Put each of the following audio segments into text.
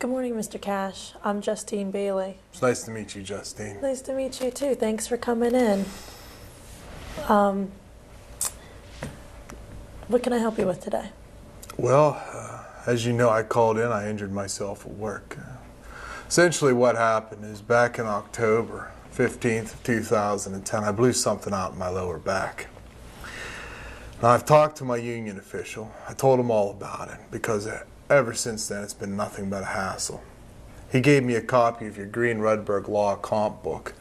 Good morning, Mr. Cash. I'm Justine Bailey. It's nice to meet you, Justine. Nice to meet you, too. Thanks for coming in. What can I help you with today? Well, as you know, I called in. I injured myself at work. Essentially what happened is back in October 15th, 2010, I blew something out in my lower back. Now, I've talked to my union official. I told him all about it because ever since then it's been nothing but a hassle. He gave me a copy of your green Rudberg Law comp book,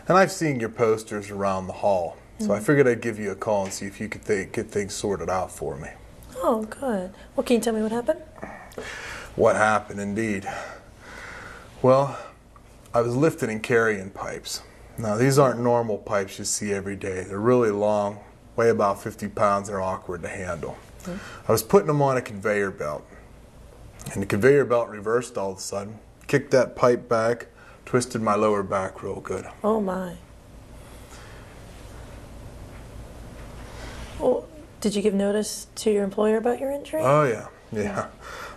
and I've seen your posters around the hall. So I figured I'd give you a call and see if you could get things sorted out for me. Oh, good. Well, can you tell me what happened? What happened, indeed. Well, I was lifting and carrying pipes. Now, these aren't normal pipes you see every day. They're really long, weigh about 50 pounds, they're awkward to handle. I was putting them on a conveyor belt, and the conveyor belt reversed all of a sudden, kicked that pipe back, twisted my lower back real good. Oh, my. Well, did you give notice to your employer about your injury? Oh, yeah.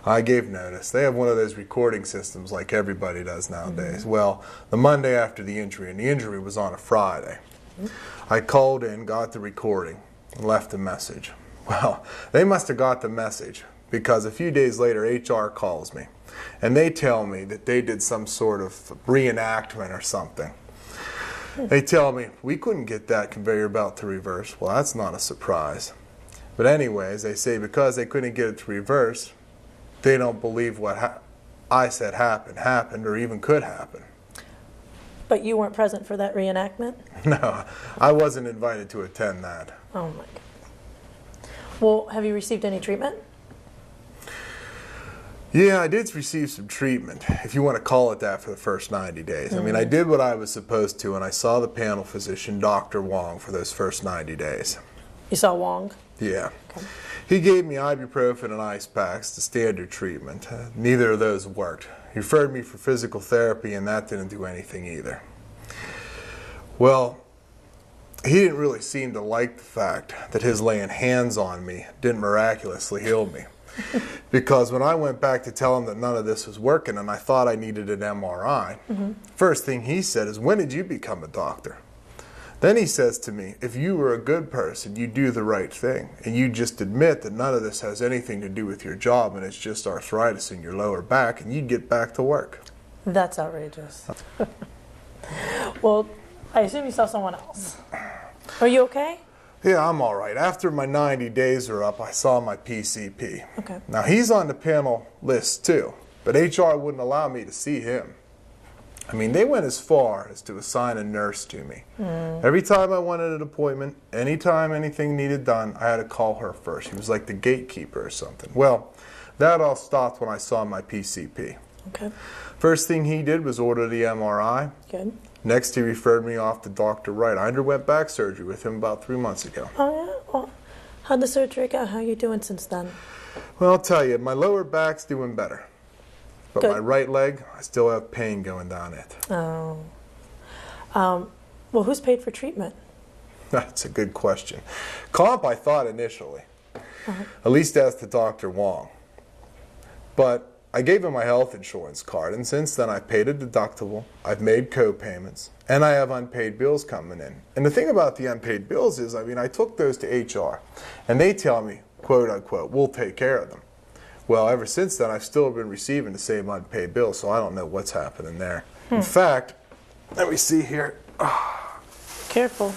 I gave notice. They have one of those recording systems like everybody does nowadays. Well, the Monday after the injury, and the injury was on a Friday, I called in, got the recording, and left a message. Well, they must have got the message because a few days later, HR calls me, and they tell me that they did some sort of reenactment or something. They tell me, we couldn't get that conveyor belt to reverse. Well, that's not a surprise. But anyways, they say because they couldn't get it to reverse, they don't believe what I said happened, or even could happen. But you weren't present for that reenactment? No, I wasn't invited to attend that. Oh, my God. Well, have you received any treatment? Yeah, I did receive some treatment, if you want to call it that, for the first 90 days. I mean, I did what I was supposed to, and I saw the panel physician, Dr. Wong, for those first 90 days. You saw Wong? Yeah. Okay. He gave me ibuprofen and ice packs, the standard treatment. Neither of those worked. He referred me for physical therapy, and that didn't do anything either. Well, he didn't really seem to like the fact that his laying hands on me didn't miraculously heal me. Because when I went back to tell him that none of this was working and I thought I needed an MRI, first thing he said is, when did you become a doctor? Then he says to me, if you were a good person, you do the right thing, and you just admit that none of this has anything to do with your job and it's just arthritis in your lower back, and you'd get back to work. That's outrageous. Well, I assume you saw someone else. Are you okay? Yeah, I'm all right. After my 90 days are up, I saw my PCP. Okay. Now, he's on the panel list too, but HR wouldn't allow me to see him. I mean, they went as far as to assign a nurse to me. Every time I wanted an appointment, anytime anything needed done, I had to call her first. She was like the gatekeeper or something. Well, that all stopped when I saw my PCP. Okay. First thing he did was order the MRI. Good. Next, he referred me off to Dr. Wright. I underwent back surgery with him about 3 months ago. Oh, yeah? Well, how'd the surgery go? How are you doing since then? Well, I'll tell you, my lower back's doing better. But Good. my right leg, I still have pain going down it. Oh. Well, who's paid for treatment? That's a good question. Comp, I thought initially, at least as to Dr. Wong. But I gave him my health insurance card, and since then I've paid a deductible, I've made co-payments, and I have unpaid bills coming in. And the thing about the unpaid bills is, I mean, I took those to HR, and they tell me, quote unquote, we'll take care of them. Well, ever since then, I've still been receiving the same unpaid bills, so I don't know what's happening there. In fact, let me see here. Careful.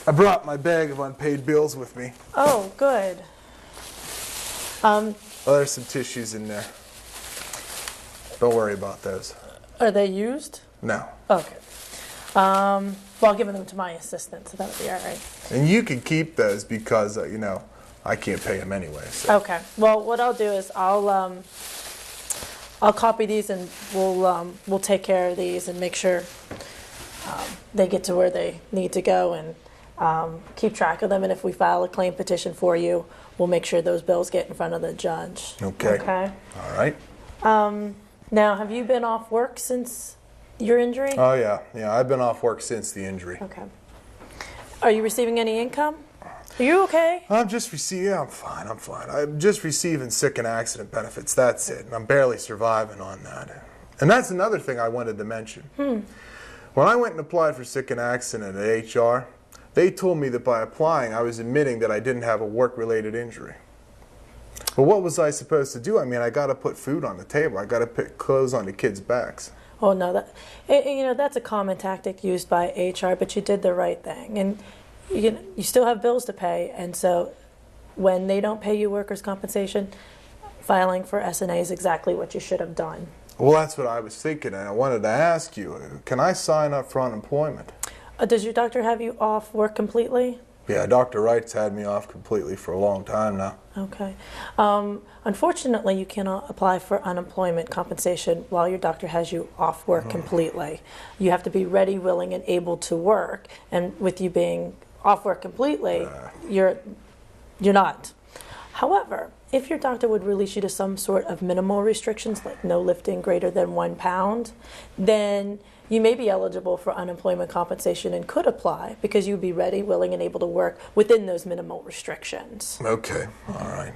I brought my bag of unpaid bills with me. Oh, good. Oh, there's some tissues in there. Don't worry about those. Are they used? No. Okay. Well, I'll give them to my assistant, so that'll be all right. And you can keep those because, you know, I can't pay them anyway. So. Okay. Well, what I'll do is I'll copy these, and we'll take care of these and make sure they get to where they need to go, and keep track of them. And if we file a claim petition for you, we'll make sure those bills get in front of the judge. Okay. Okay. All right. Now, have you been off work since your injury? Oh, yeah. Yeah, I've been off work since the injury. Okay. Are you receiving any income? Are you okay? I'm fine. I'm just receiving sick and accident benefits. That's it. And I'm barely surviving on that. And that's another thing I wanted to mention. When I went and applied for sick and accident at HR, they told me that by applying I was admitting that I didn't have a work-related injury. But what was I supposed to do? I mean, I got to put food on the table. I got to put clothes on the kids' backs. Oh no, that's a common tactic used by HR, but you did the right thing, and you still have bills to pay, and so when they don't pay you workers' compensation, filing for S&A is exactly what you should have done. Well, that's what I was thinking, and I wanted to ask you, can I sign up for unemployment? Does your doctor have you off work completely? Yeah, Dr. Wright's had me off completely for a long time now. Okay. Unfortunately, you cannot apply for unemployment compensation while your doctor has you off work completely. You have to be ready, willing, and able to work, and with you being off work completely, you're not. However, if your doctor would release you to some sort of minimal restrictions, like no lifting greater than 1 pound, then you may be eligible for unemployment compensation and could apply because you'd be ready, willing, and able to work within those minimal restrictions. Okay, all right.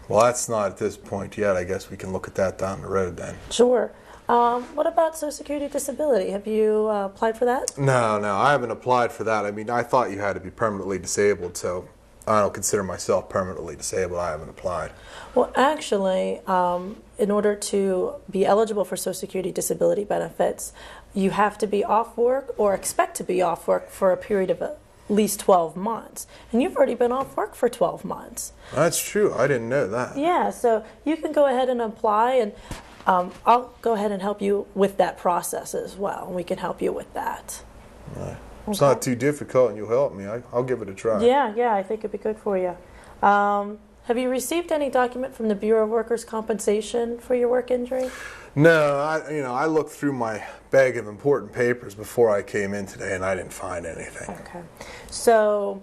Well, that's not at this point yet. I guess we can look at that down the road then. Sure. What about Social Security disability? Have you applied for that? No, I haven't applied for that. I mean, I thought you had to be permanently disabled, so I don't consider myself permanently disabled. I haven't applied. Well, actually, in order to be eligible for Social Security disability benefits, you have to be off work or expect to be off work for a period of at least 12 months. And you've already been off work for 12 months. That's true. I didn't know that. Yeah, so you can go ahead and apply, and I'll go ahead and help you with that process as well. We can help you with that. Right. It's not too difficult, and you'll help me. I'll give it a try. Yeah, I think it'd be good for you. Have you received any document from the Bureau of Workers' Compensation for your work injury? No, I looked through my bag of important papers before I came in today, and I didn't find anything. Okay. So,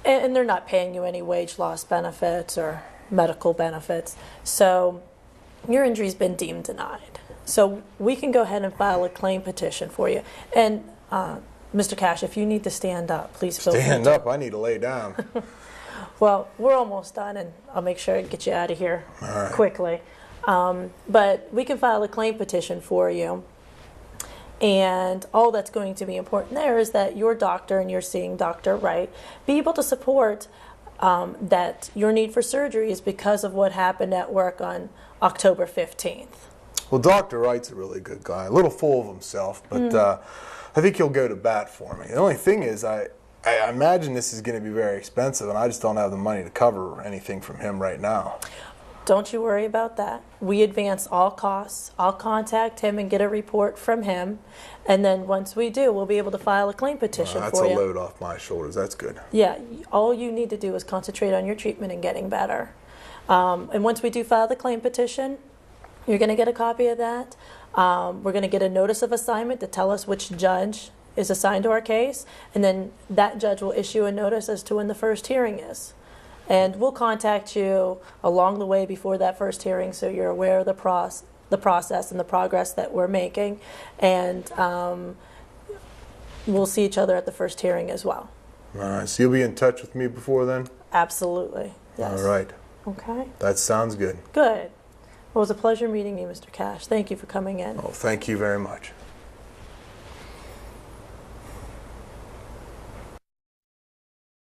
and they're not paying you any wage loss benefits or medical benefits. So, your injury's been deemed denied. So, we can go ahead and file a claim petition for you. And, Mr. Cash, if you need to stand up, please feel free to. Stand up? I need to lay down. Well, we're almost done, and I'll make sure to get you out of here right. quickly. But we can file a claim petition for you. And all that's going to be important there is that your doctor, and you're seeing Dr. Wright, be able to support that your need for surgery is because of what happened at work on October 15th. Well, Dr. Wright's a really good guy, a little full of himself, but I think he'll go to bat for me. The only thing is I imagine this is going to be very expensive, and I just don't have the money to cover anything from him right now. Don't you worry about that. We advance all costs. I'll contact him and get a report from him, and then once we do, we'll be able to file a claim petition for you. That's a load off my shoulders. That's good. Yeah, all you need to do is concentrate on your treatment and getting better. And once we do file the claim petition, you're going to get a copy of that. We're going to get a notice of assignment to tell us which judge is assigned to our case, and then that judge will issue a notice as to when the first hearing is. And we'll contact you along the way before that first hearing so you're aware of the process and the progress that we're making. And we'll see each other at the first hearing as well. All right. So you'll be in touch with me before then? Absolutely. Yes. All right. Okay. That sounds good. Good. Well, it was a pleasure meeting you, Mr. Cash. Thank you for coming in. Oh, thank you very much.